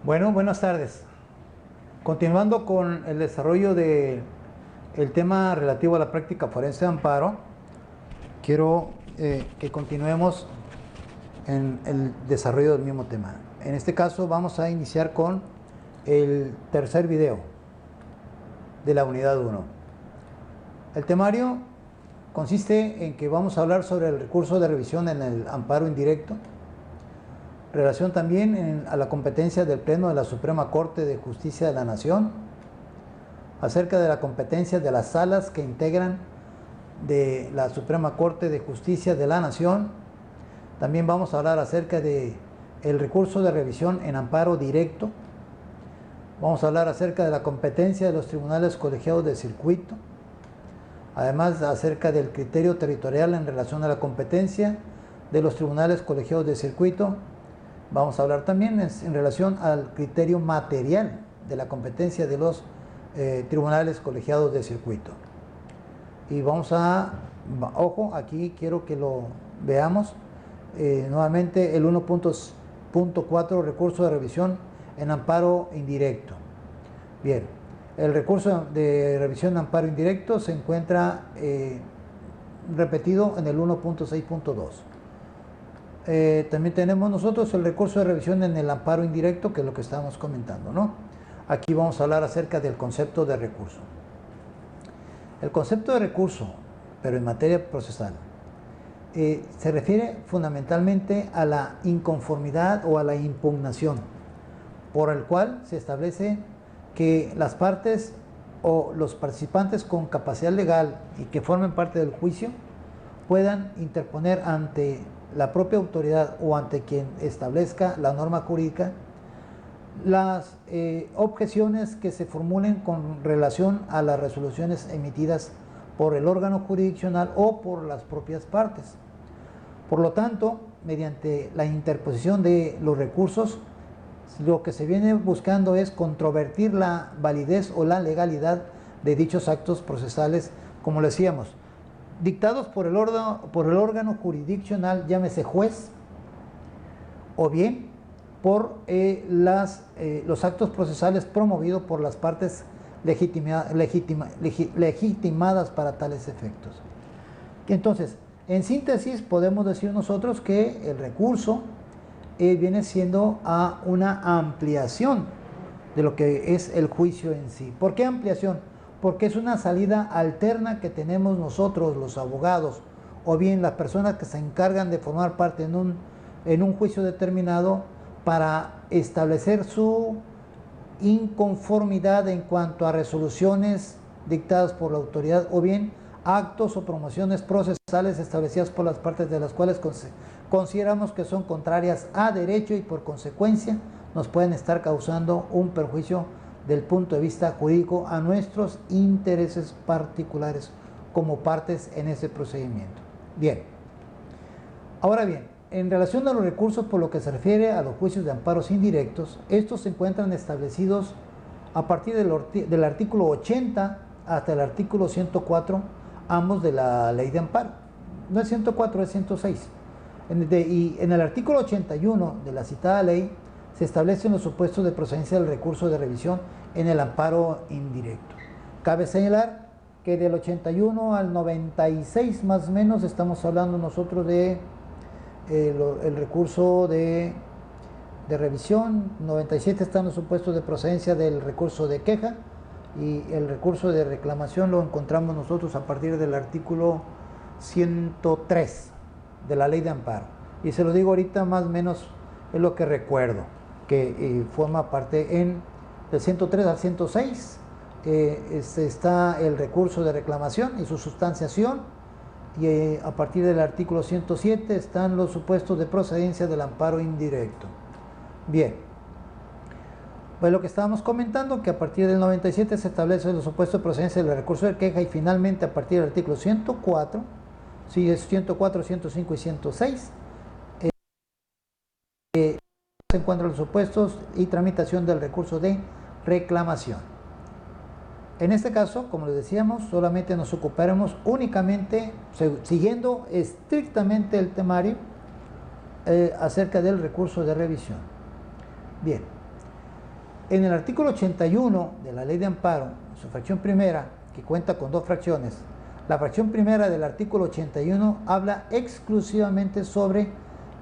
Bueno, buenas tardes. Continuando con el desarrollo del tema relativo a la práctica forense de amparo, quiero que continuemos en el desarrollo del mismo tema. En este caso vamos a iniciar con el tercer video de la unidad 1. El temario consiste en que vamos a hablar sobre el recurso de revisión en el amparo indirecto, relación también a la competencia del Pleno de la Suprema Corte de Justicia de la Nación, acerca de la competencia de las salas que integran de la Suprema Corte de Justicia de la Nación. También vamos a hablar acerca de el recurso de revisión en amparo directo. Vamos a hablar acerca de la competencia de los tribunales colegiados de circuito, además acerca del criterio territorial en relación a la competencia de los tribunales colegiados de circuito. Vamos a hablar también en relación al criterio material de la competencia de los tribunales colegiados de circuito. Y ojo, aquí quiero que lo veamos nuevamente, el 1.4, recurso de revisión en amparo indirecto. Bien, el recurso de revisión en amparo indirecto se encuentra repetido en el 1.6.2. También tenemos nosotros el recurso de revisión en el amparo indirecto, que es lo que estábamos comentando, ¿no? Aquí vamos a hablar acerca del concepto de recurso. El concepto de recurso, pero en materia procesal, se refiere fundamentalmente a la inconformidad o a la impugnación, por el cual se establece que las partes o los participantes con capacidad legal y que formen parte del juicio puedan interponer ante la propia autoridad o ante quien establezca la norma jurídica las objeciones que se formulen con relación a las resoluciones emitidas por el órgano jurisdiccional o por las propias partes. Por lo tanto, mediante la interposición de los recursos, lo que se viene buscando es controvertir la validez o la legalidad de dichos actos procesales, como le decíamos, dictados por el órgano jurisdiccional, llámese juez, o bien por los actos procesales promovidos por las partes legitimadas para tales efectos. Entonces, en síntesis, podemos decir nosotros que el recurso viene siendo una ampliación de lo que es el juicio en sí. ¿Por qué ampliación? Porque es una salida alterna que tenemos nosotros, los abogados, o bien las personas que se encargan de formar parte en un juicio determinado, para establecer su inconformidad en cuanto a resoluciones dictadas por la autoridad, o bien actos o promociones procesales establecidas por las partes, de las cuales consideramos que son contrarias a derecho y por consecuencia nos pueden estar causando un perjuicio del punto de vista jurídico a nuestros intereses particulares como partes en ese procedimiento. Bien, ahora bien, en relación a los recursos por lo que se refiere a los juicios de amparos indirectos, estos se encuentran establecidos a partir del artículo 80 hasta el artículo 104, ambos de la ley de amparo. No es 104, es 106. Y en el artículo 81 de la citada ley se establecen los supuestos de procedencia del recurso de revisión en el amparo indirecto. Cabe señalar que del 81 al 96 más o menos estamos hablando nosotros de el recurso de revisión. 97 están los supuestos de procedencia del recurso de queja, y el recurso de reclamación lo encontramos nosotros a partir del artículo 103 de la ley de amparo. Y se lo digo ahorita, más o menos es lo que recuerdo, que forma parte del 103 al 106. Está el recurso de reclamación y su sustanciación, y a partir del artículo 107 están los supuestos de procedencia del amparo indirecto. Bien, pues lo que estábamos comentando, que a partir del 97 se establecen los supuestos de procedencia del recurso de queja, y finalmente a partir del artículo 104, sí, es 104, 105 y 106, se encuentran los supuestos y tramitación del recurso de reclamación. En este caso, como les decíamos, solamente nos ocuparemos únicamente, siguiendo estrictamente el temario, acerca del recurso de revisión. Bien, En el artículo 81 de la Ley de Amparo, su fracción primera, que cuenta con dos fracciones, la fracción primera del artículo 81 habla exclusivamente sobre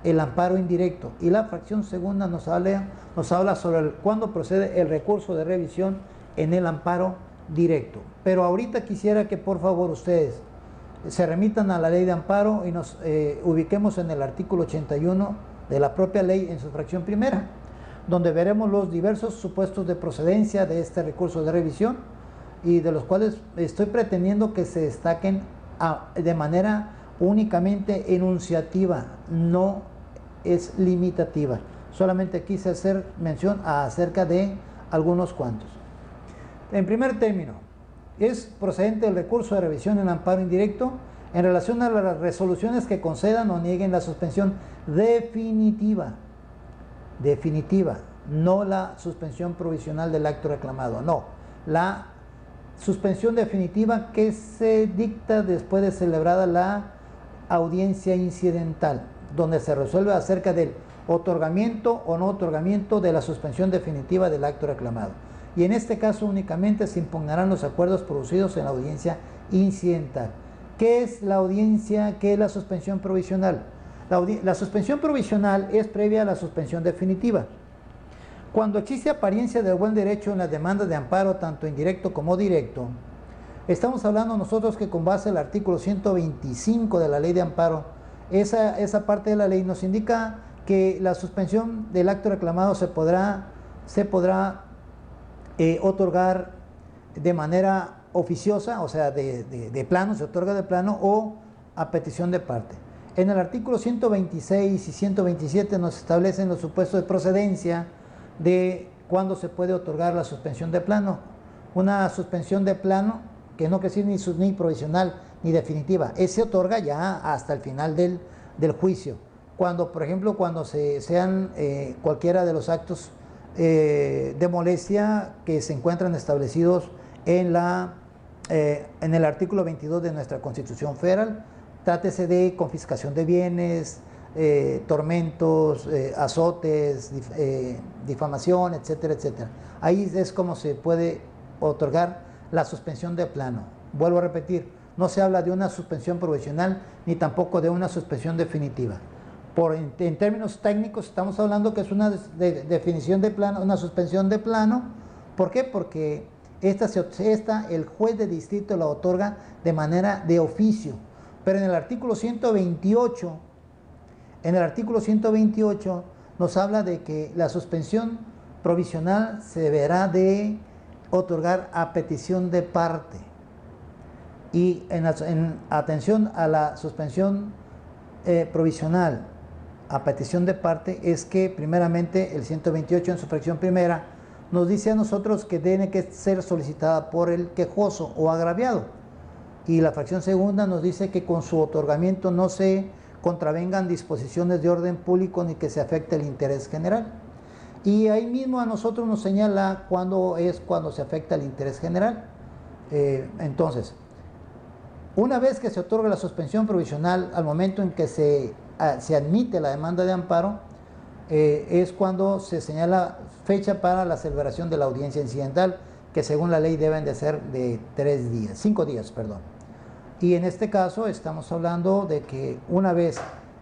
el amparo indirecto y la fracción segunda nos habla sobre cuándo procede el recurso de revisión en el amparo directo. Pero ahorita quisiera que por favor ustedes se remitan a la Ley de Amparo y nos ubiquemos en el artículo 81 de la propia ley en su fracción primera, donde veremos los diversos supuestos de procedencia de este recurso de revisión y de los cuales estoy pretendiendo que se destaquen de manera únicamente enunciativa, no es limitativa. Solamente quise hacer mención acerca de algunos cuantos. En primer término, es procedente el recurso de revisión en amparo indirecto en relación a las resoluciones que concedan o nieguen la suspensión definitiva, no la suspensión provisional del acto reclamado, no, la suspensión definitiva que se dicta después de celebrada la audiencia incidental, donde se resuelve acerca del otorgamiento o no otorgamiento de la suspensión definitiva del acto reclamado. Y en este caso únicamente se impugnarán los acuerdos producidos en la audiencia incidental. ¿Qué es la audiencia? ¿Qué es la suspensión provisional? La suspensión provisional es previa a la suspensión definitiva. Cuando existe apariencia del buen derecho en las demandas de amparo, tanto indirecto como directo, estamos hablando nosotros que con base al artículo 125 de la Ley de Amparo, esa parte de la ley nos indica que la suspensión del acto reclamado se podrá otorgar de manera oficiosa, o sea, de plano, se otorga de plano o a petición de parte. En el artículo 126 y 127 nos establecen los supuestos de procedencia de cuándo se puede otorgar la suspensión de plano. Una suspensión de plano que no quiere decir ni provisional ni definitiva, se otorga ya hasta el final del juicio. Cuando, por ejemplo, cuando sean cualquiera de los actos de molestia que se encuentran establecidos en el artículo 22 de nuestra Constitución Federal, trátese de confiscación de bienes, tormentos, azotes, difamación, etcétera, etcétera. Ahí es como se puede otorgar la suspensión de plano. Vuelvo a repetir, no se habla de una suspensión provisional ni tampoco de una suspensión definitiva. En términos técnicos estamos hablando que es una definición de plano, una suspensión de plano. ¿Por qué? Porque el juez de distrito la otorga de manera de oficio. Pero en el artículo 128, nos habla de que la suspensión provisional se deberá de otorgar a petición de parte. Y en atención a la suspensión provisional a petición de parte, es que primeramente el 128 en su fracción primera nos dice a nosotros que tiene que ser solicitada por el quejoso o agraviado, y la fracción segunda nos dice que con su otorgamiento no se contravengan disposiciones de orden público ni que se afecte el interés general. Y ahí mismo a nosotros nos señala cuándo se afecta el interés general. Entonces, una vez que se otorga la suspensión provisional, al momento en que se admite la demanda de amparo, es cuando se señala fecha para la celebración de la audiencia incidental, que según la ley deben de ser de 5 días, perdón. Y en este caso estamos hablando de que una vez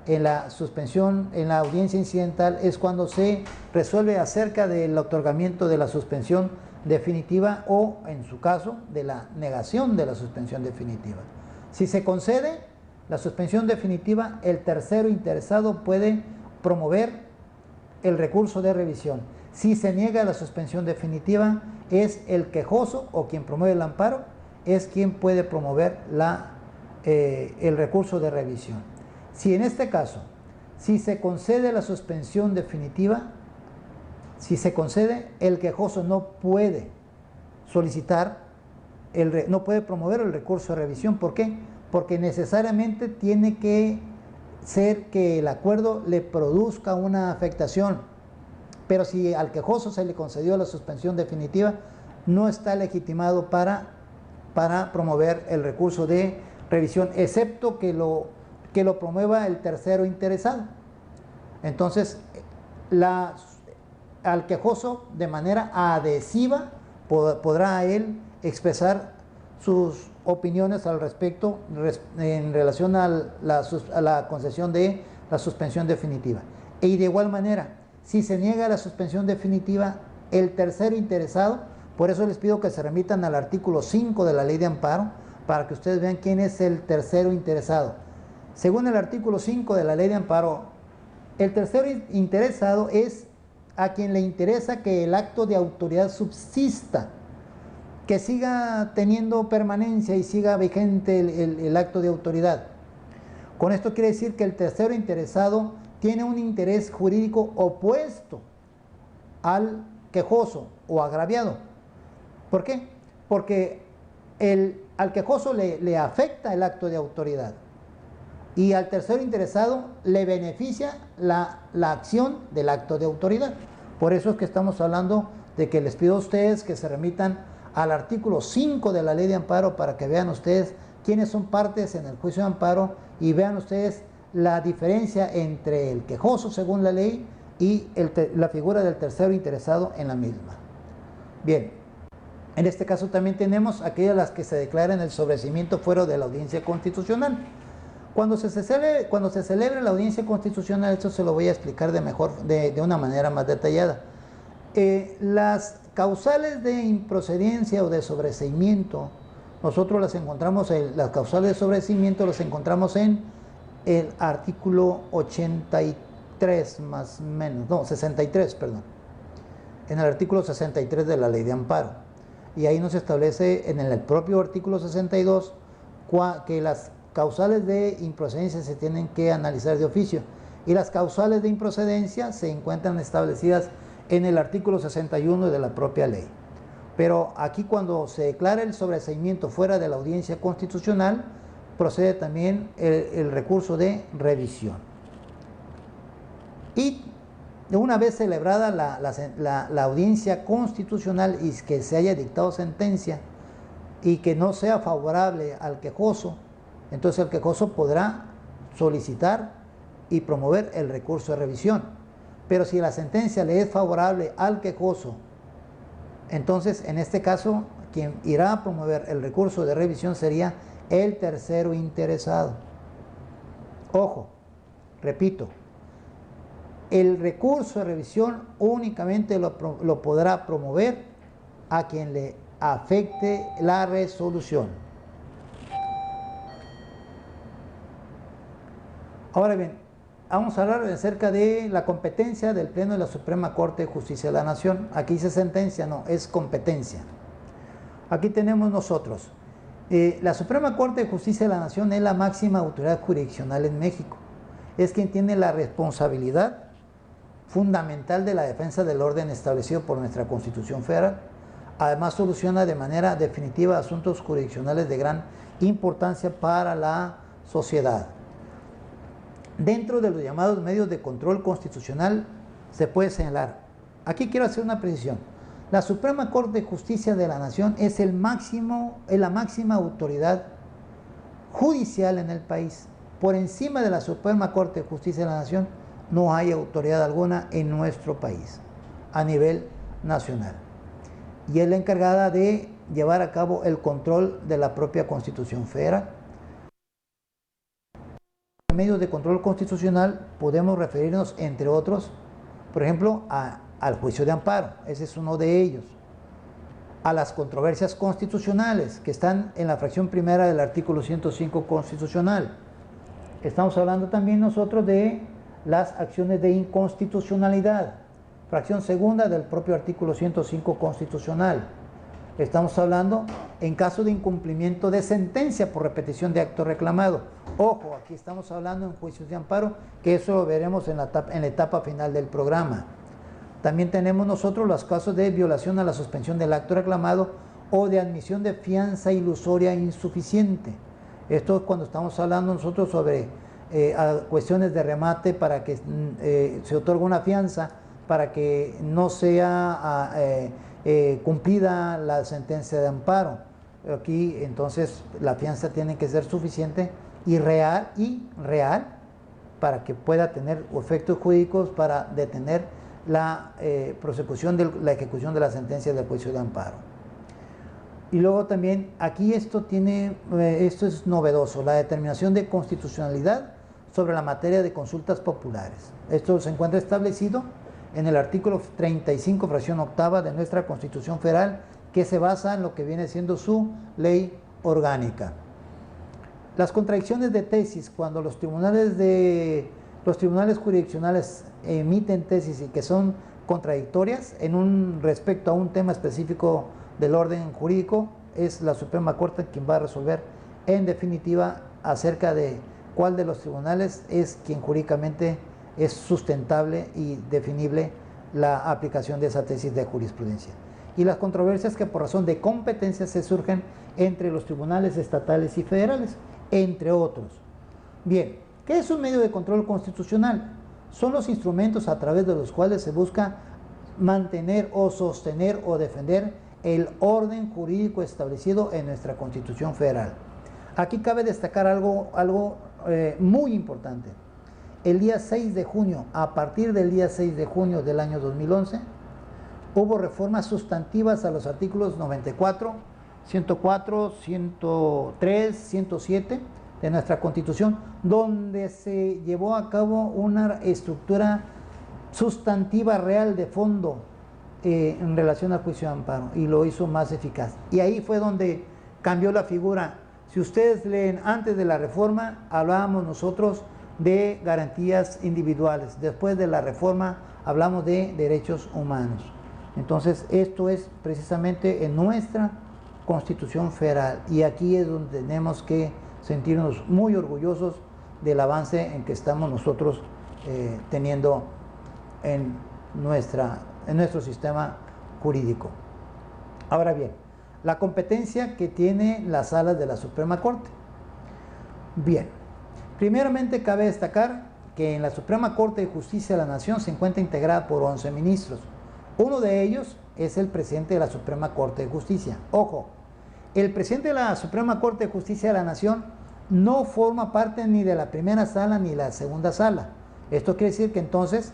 en la suspensión, en la audiencia incidental, es cuando se resuelve acerca del otorgamiento de la suspensión definitiva o, en su caso, de la negación de la suspensión definitiva. Si se concede la suspensión definitiva, el tercero interesado puede promover el recurso de revisión. Si se niega la suspensión definitiva, es el quejoso o quien promueve el amparo, es quien puede promover el recurso de revisión. Si en este caso, si se concede la suspensión definitiva, el quejoso no puede no puede promover el recurso de revisión. ¿Por qué? Porque necesariamente tiene que ser que el acuerdo le produzca una afectación. Pero si al quejoso se le concedió la suspensión definitiva, no está legitimado para promover el recurso de revisión, excepto que lo promueva el tercero interesado. Entonces, al quejoso de manera adhesiva podrá él expresar sus opiniones al respecto en relación a la concesión de la suspensión definitiva. Y de igual manera, si se niega la suspensión definitiva, el tercero interesado, por eso les pido que se remitan al artículo 5 de la Ley de Amparo, para que ustedes vean quién es el tercero interesado. Según el artículo 5 de la Ley de Amparo, el tercero interesado es a quien le interesa que el acto de autoridad subsista, que siga teniendo permanencia y siga vigente el acto de autoridad. Con esto quiere decir que el tercero interesado tiene un interés jurídico opuesto al quejoso o agraviado. ¿Por qué? Porque al quejoso le afecta el acto de autoridad y al tercero interesado le beneficia la acción del acto de autoridad. Por eso es que estamos hablando de que les pido a ustedes que se remitan al artículo 5 de la Ley de Amparo para que vean ustedes quiénes son partes en el juicio de amparo y vean ustedes la diferencia entre el quejoso según la ley y la figura del tercero interesado en la misma. Bien, en este caso también tenemos aquellas las que se declaran el sobreseimiento fuera de la audiencia constitucional. Cuando se celebre la audiencia constitucional, esto se lo voy a explicar de una manera más detallada. Las causales de improcedencia o de sobreseimiento, nosotros las encontramos, las causales de sobreseimiento las encontramos en el artículo 83 más o menos, no, 63, perdón, en el artículo 63 de la Ley de Amparo. Y ahí nos establece en el propio artículo 62 que las causales de improcedencia se tienen que analizar de oficio y las causales de improcedencia se encuentran establecidas en el artículo 61 de la propia ley. Pero aquí cuando se declara el sobreseimiento fuera de la audiencia constitucional, procede también el recurso de revisión. Y una vez celebrada la audiencia constitucional y que se haya dictado sentencia y que no sea favorable al quejoso, entonces el quejoso podrá solicitar y promover el recurso de revisión. Pero si la sentencia le es favorable al quejoso, entonces en este caso quien irá a promover el recurso de revisión sería el tercero interesado. Ojo, repito, el recurso de revisión únicamente lo podrá promover a quien le afecte la resolución. Ahora bien, vamos a hablar acerca de la competencia del Pleno de la Suprema Corte de Justicia de la Nación. Aquí dice sentencia, no, es competencia. Aquí tenemos nosotros, la Suprema Corte de Justicia de la Nación es la máxima autoridad jurisdiccional en México. Es quien tiene la responsabilidad fundamental de la defensa del orden establecido por nuestra Constitución Federal. Además, soluciona de manera definitiva asuntos jurisdiccionales de gran importancia para la sociedad. Dentro de los llamados medios de control constitucional se puede señalar, aquí quiero hacer una precisión, la Suprema Corte de Justicia de la Nación es la máxima autoridad judicial en el país. Por encima de la Suprema Corte de Justicia de la Nación no hay autoridad alguna en nuestro país a nivel nacional. Y es la encargada de llevar a cabo el control de la propia Constitución Federal. En medios de control constitucional podemos referirnos, entre otros, por ejemplo, al juicio de amparo, ese es uno de ellos, a las controversias constitucionales que están en la fracción primera del artículo 105 constitucional. Estamos hablando también nosotros de las acciones de inconstitucionalidad, fracción segunda del propio artículo 105 constitucional. Estamos hablando en caso de incumplimiento de sentencia por repetición de acto reclamado. Ojo, aquí estamos hablando en juicios de amparo, que eso lo veremos en la etapa final del programa. También tenemos nosotros los casos de violación a la suspensión del acto reclamado o de admisión de fianza ilusoria insuficiente. Esto es cuando estamos hablando nosotros sobre cuestiones de remate para que se otorgue una fianza para que no sea cumplida la sentencia de amparo. Aquí entonces la fianza tiene que ser suficiente y real para que pueda tener efectos jurídicos para detener la prosecución de la ejecución de la sentencia del juicio de amparo. Y luego también aquí esto es novedoso, la determinación de constitucionalidad sobre la materia de consultas populares. Esto se encuentra establecido en el artículo 35, fracción octava de nuestra Constitución Federal, que se basa en lo que viene siendo su ley orgánica. Las contradicciones de tesis, cuando los tribunales jurisdiccionales emiten tesis y que son contradictorias respecto a un tema específico del orden jurídico, es la Suprema Corte quien va a resolver en definitiva acerca de cuál de los tribunales es quien jurídicamente es sustentable y definible la aplicación de esa tesis de jurisprudencia. Y las controversias que por razón de competencia se surgen entre los tribunales estatales y federales, entre otros. Bien, ¿qué es un medio de control constitucional? Son los instrumentos a través de los cuales se busca mantener o sostener o defender el orden jurídico establecido en nuestra Constitución Federal. Aquí cabe destacar algo muy importante. El día 6 de junio, a partir del día 6 de junio del año 2011, hubo reformas sustantivas a los artículos 94, 104, 103, 107 de nuestra Constitución, donde se llevó a cabo una estructura sustantiva real de fondo en relación al juicio de amparo, y lo hizo más eficaz. Y ahí fue donde cambió la figura. Si ustedes leen, antes de la reforma hablábamos nosotros de garantías individuales, después de la reforma hablamos de derechos humanos. Entonces esto es precisamente en nuestra Constitución Federal, y aquí es donde tenemos que sentirnos muy orgullosos del avance en que estamos nosotros teniendo en nuestro sistema jurídico. Ahora bien, la competencia que tiene las salas de la Suprema Corte. Bien, primeramente cabe destacar que en la Suprema Corte de Justicia de la Nación se encuentra integrada por 11 ministros. Uno de ellos es el presidente de la Suprema Corte de Justicia. Ojo, el presidente de la Suprema Corte de Justicia de la Nación no forma parte ni de la primera sala ni de la segunda sala. Esto quiere decir que entonces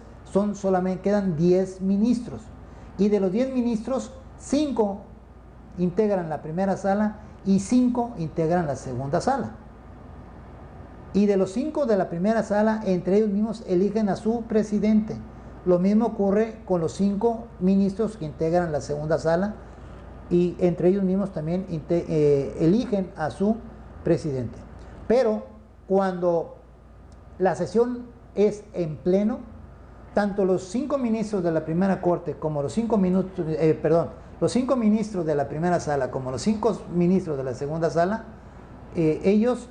solamente quedan 10 ministros. Y de los 10 ministros, 5 integran la primera sala y 5 integran la segunda sala. Y de los 5 de la primera sala, entre ellos mismos eligen a su presidente. Lo mismo ocurre con los 5 ministros que integran la segunda sala, y entre ellos mismos también eligen a su presidente. Pero cuando la sesión es en pleno, tanto los 5 ministros de la primera corte como los 5 ministros de la primera sala como los 5 ministros de la segunda sala, ellos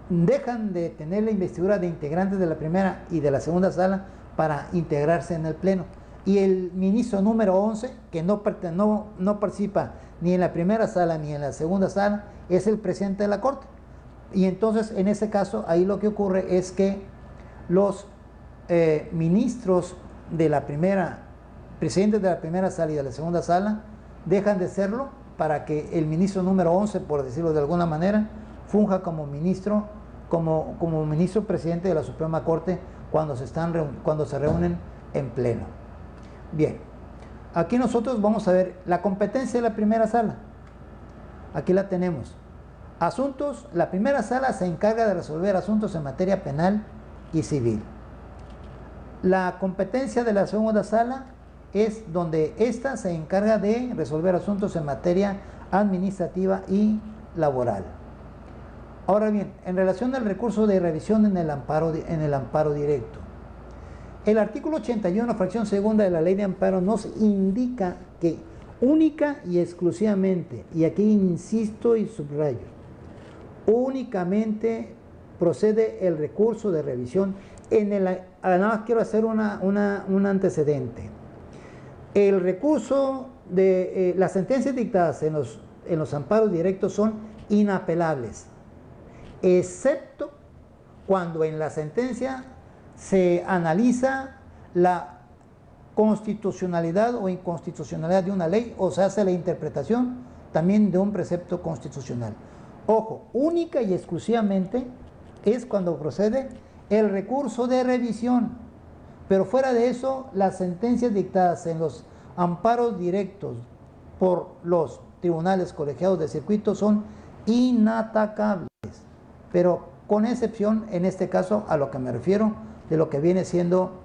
dejan de tener la investidura de integrantes de la primera y de la segunda sala para integrarse en el pleno. Y el ministro número 11, que no participa ni en la primera sala ni en la segunda sala, es el presidente de la Corte. Y entonces, en ese caso, ahí lo que ocurre es que los ministros de la presidentes de la primera sala y de la segunda sala, dejan de serlo para que el ministro número 11, por decirlo de alguna manera, funja como ministro presidente de la Suprema Corte cuando se reúnen en pleno. Bien, aquí nosotros vamos a ver la competencia de la primera sala. Aquí la tenemos. Asuntos, la primera sala se encarga de resolver asuntos en materia penal y civil. La competencia de la segunda sala es donde ésta se encarga de resolver asuntos en materia administrativa y laboral. Ahora bien, en relación al recurso de revisión en el amparo directo, el artículo 81, fracción segunda de la Ley de Amparo nos indica que única y exclusivamente, y aquí insisto y subrayo, únicamente procede el recurso de revisión nada más quiero hacer un antecedente. El recurso de las sentencias dictadas en los amparos directos son inapelables, excepto cuando en la sentencia se analiza la constitucionalidad o inconstitucionalidad de una ley, o se hace la interpretación también de un precepto constitucional. Ojo, única y exclusivamente es cuando procede el recurso de revisión, Pero fuera de eso, las sentencias dictadas en los amparos directos por los tribunales colegiados de circuito son inatacables, pero con excepción, en este caso, a lo que me refiero, de lo que viene siendo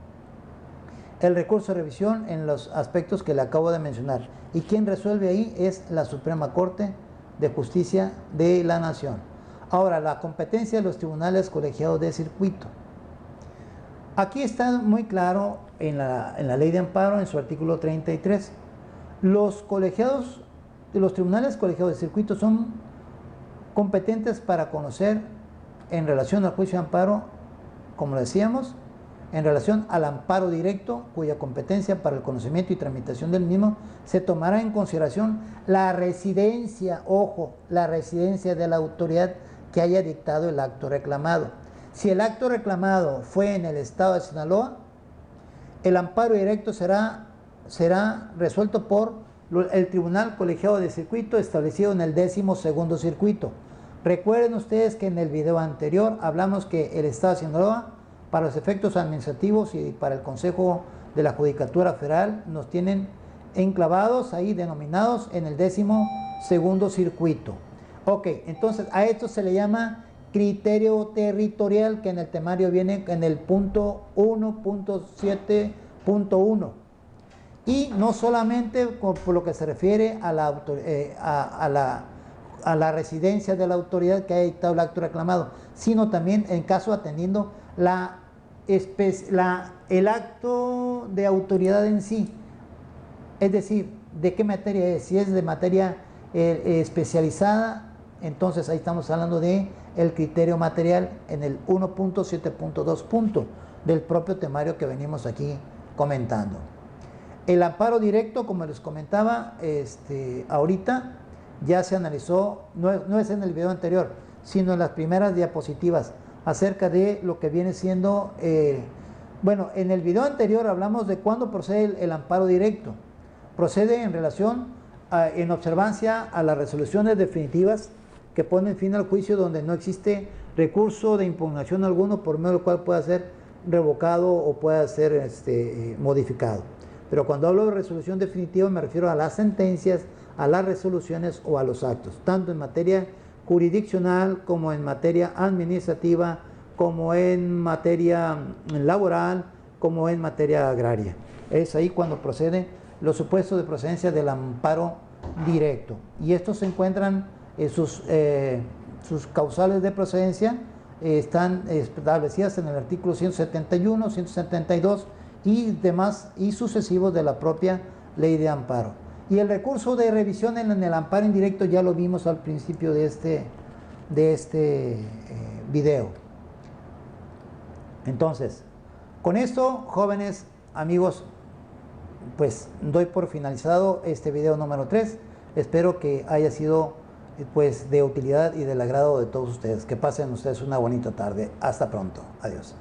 el recurso de revisión en los aspectos que le acabo de mencionar. Y quien resuelve ahí es la Suprema Corte de Justicia de la Nación. Ahora, la competencia de los tribunales colegiados de circuito. Aquí está muy claro en la ley de amparo, en su artículo 33. Los tribunales colegiados de circuito son competentes para conocer en relación al juicio de amparo, como decíamos, en relación al amparo directo, cuya competencia para el conocimiento y tramitación del mismo se tomará en consideración la residencia, ojo, la residencia de la autoridad que haya dictado el acto reclamado. Si el acto reclamado fue en el estado de Sinaloa, el amparo directo será resuelto por el Tribunal Colegiado de Circuito establecido en el 12º circuito. Recuerden ustedes que en el video anterior hablamos que el estado de Sinaloa, para los efectos administrativos y para el Consejo de la Judicatura Federal, nos tienen enclavados ahí, denominados en el 12º circuito. Ok, entonces a esto se le llama criterio territorial, que en el temario viene en el punto 1.7.1. Y no solamente por lo que se refiere a la residencia de la autoridad que haya dictado el acto reclamado, sino también en caso atendiendo el acto de autoridad en sí. Es decir, ¿de qué materia es? Si es de materia especializada, entonces ahí estamos hablando de el criterio material en el 1.7.2 del propio temario que venimos aquí comentando. El amparo directo, como les comentaba ahorita, ya se analizó, no es en el video anterior, sino en las primeras diapositivas, acerca de lo que viene siendo, bueno, en el video anterior hablamos de cuándo procede el amparo directo. Procede en relación, en observancia a las resoluciones definitivas que ponen fin al juicio, donde no existe recurso de impugnación alguno por medio del cual pueda ser revocado o pueda ser modificado. Pero cuando hablo de resolución definitiva me refiero a las sentencias, a las resoluciones o a los actos, tanto en materia jurisdiccional como en materia administrativa, como en materia laboral, como en materia agraria. Es ahí cuando proceden los supuestos de procedencia del amparo directo. Y estos se encuentran, sus causales de procedencia están establecidas en el artículo 171, 172 y demás y sucesivos de la propia ley de amparo. Y el recurso de revisión en el amparo indirecto ya lo vimos al principio de este video. Entonces, con esto, jóvenes, amigos, pues doy por finalizado este video número 3. Espero que haya sido pues de utilidad y del agrado de todos ustedes. Que pasen ustedes una bonita tarde. Hasta pronto. Adiós.